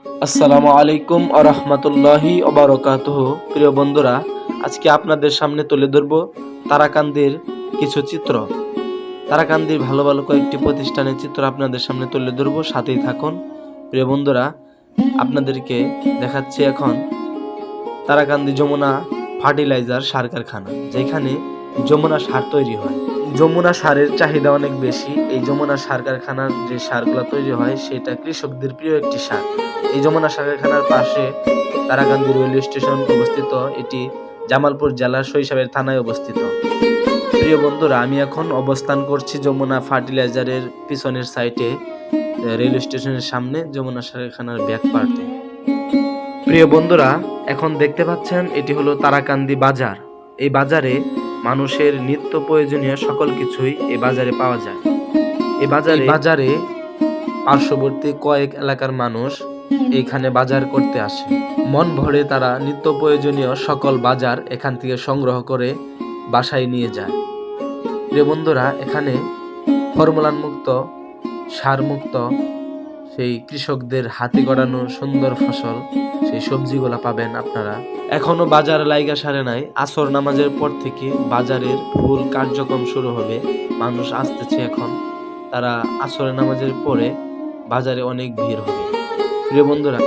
আসসালামু আলাইকুম আ রহমতুল্লাহি ওয়া বারাকাতুহু। প্রিয় বন্ধুরা, আজকে আপনাদের সামনে তুলে ধরব তারাকান্দির কিছু চিত্র। তারাকান্দির ভালো ভালো কয়েকটি প্রতিষ্ঠানের চিত্র আপনাদের সামনে তুলে ধরব, সাথেই থাকুন। প্রিয় বন্ধুরা, আপনাদেরকে দেখাচ্ছি এখন তারাকান্দি যমুনা ফার্টিলাইজার সার কারখানা, যেখানে যমুনা সার তৈরি হয়। যমুনা সারের চাহিদা অনেক বেশি। এই যমুনা সার কারখানার যে সারগুলো তৈরি হয় সেটা কৃষকদের প্রিয় একটি সার। এই যমুনা সার কারখানার পাশে তারাকান্দি রেলওয়ে স্টেশন অবস্থিত। এটি জামালপুর জেলার শৈশবের থানায় অবস্থিত। প্রিয় বন্ধুরা, আমি এখন অবস্থান করছি যমুনা ফার্টিলাইজারের পিছনের সাইটে, রেলওয়ে স্টেশনের সামনে যমুনা সার কারখানার ব্যাক পার্টে। প্রিয় বন্ধুরা, এখন দেখতে পাচ্ছেন এটি হলো তারাকান্দি বাজার। এই বাজারে মানুষের নিত্য প্রয়োজনীয় সকল কিছুই এই বাজারে পাওয়া যায়। এই বাজারে পার্শ্ববর্তী কয়েক এলাকার মানুষ এইখানে বাজার করতে আসে। মন ভরে তারা নিত্য প্রয়োজনীয় সকল বাজার এখান থেকে সংগ্রহ করে বাসায় নিয়ে যায়। প্রিয় বন্ধুরা, এখানে ফরমুলান মুক্ত, সার মুক্ত, সেই কৃষকদের হাতে গড়ানো সুন্দর ফসল, সেই সবজিগুলা পাবেন আপনারা। এখনো বাজার লাইগা সারে নাই। আসর নামাজের পর থেকে বাজারের ফুল কার্যক্রম শুরু হবে। মানুষ আসতেছে এখন। তারা আসরের নামাজের পরে বাজারে অনেক ভিড় হবে। প্রিয় বন্ধুরা,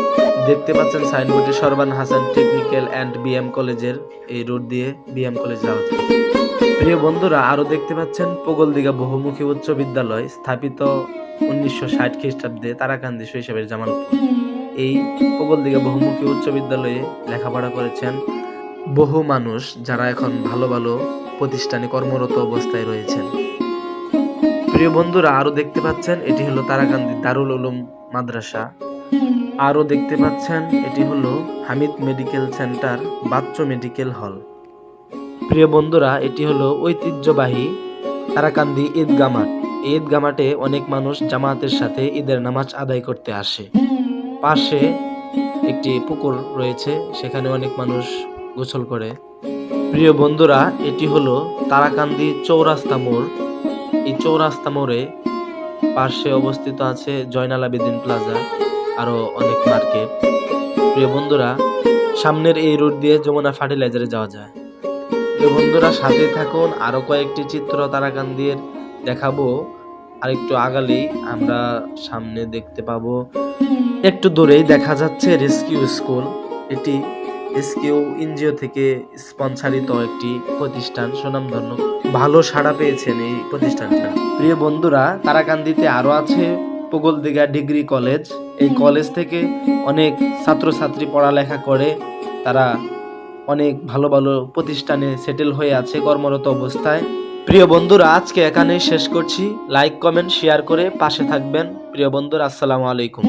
দেখতে পাচ্ছেন সাইনবোর্ডে সরবান হাসান টেকনিক্যাল অ্যান্ড বিএম কলেজের, এই রোড দিয়ে বিএম কলেজ যাওয়া যায়। প্রিয় বন্ধুরা, আরো দেখতে পাচ্ছেন পোগলদিঘা বহুমুখী উচ্চ বিদ্যালয়, স্থাপিত 1960 খ্রিস্টাব্দে তারাকান্দি শৈশবের জামালপুর। এই পোগলদিঘা বহুমুখী উচ্চ বিদ্যালয়ে লেখাপড়া করেছেন বহু মানুষ, যারা এখন ভালো ভালো প্রতিষ্ঠানে কর্মরত অবস্থায় রয়েছেন। প্রিয় বন্ধুরা, আরো দেখতে পাচ্ছেন এটি হলো তারাকান্দি দারুল উলুম মাদ্রাসা। আরো দেখতে পাচ্ছেন এটি হলো Hamid medical centre, Bachchu medical hall. প্রিয় বন্ধুরা, এটি হলো ঐতিহ্যবাহী তারাকান্দি ঈদগাহ মাঠ। এই ঈদগাহ মাঠে অনেক মানুষ জামাতের সাথে ঈদের নামাজ আদায় করতে আসে। পাশে একটি পুকুর রয়েছে, সেখানে অনেক মানুষ গোসল করে। প্রিয় বন্ধুরা, এটি হলো তারাকান্দি চৌরাস্তা মোড়। এই চৌরাস্তা মোড়ে পাশে অবস্থিত আছে জয়নাল আবেদিন প্লাজা, আরো অনেক মার্কেট। প্রিয় বন্ধুরা, সামনের এই রোড দিয়ে যমুনা ফার্টিলাইজারে যাওয়া যায়। প্রিয় বন্ধুরা, সাথে থাকুন, আরো কয়েকটি চিত্র তারাকান্দির দেখাবো। আরেকটু আগালেই আমরা সামনে দেখতে পাবো, একটু দূরেই দেখা যাচ্ছে রেস্কিউ স্কুল। এটি রেস্কিউ এনজিও থেকে স্পন্সরিত একটি প্রতিষ্ঠান, সুনামধন্য। ভালো সাড়া পেয়েছেন এই প্রতিষ্ঠানটা। প্রিয় বন্ধুরা, তারাকান্দিতে আরো আছে পোগলদিঘা ডিগ্রি কলেজ। এই কলেজ থেকে অনেক ছাত্রছাত্রী পড়ালেখা করে, তারা অনেক ভালো ভালো প্রতিষ্ঠানে সেটেল হয়ে আছে কর্মরত অবস্থায়। প্রিয় বন্ধুরা, আজকে এখানেই শেষ করছি। লাইক, কমেন্ট, শেয়ার করে পাশে থাকবেন। প্রিয় বন্ধুরা, আসসালামু আলাইকুম।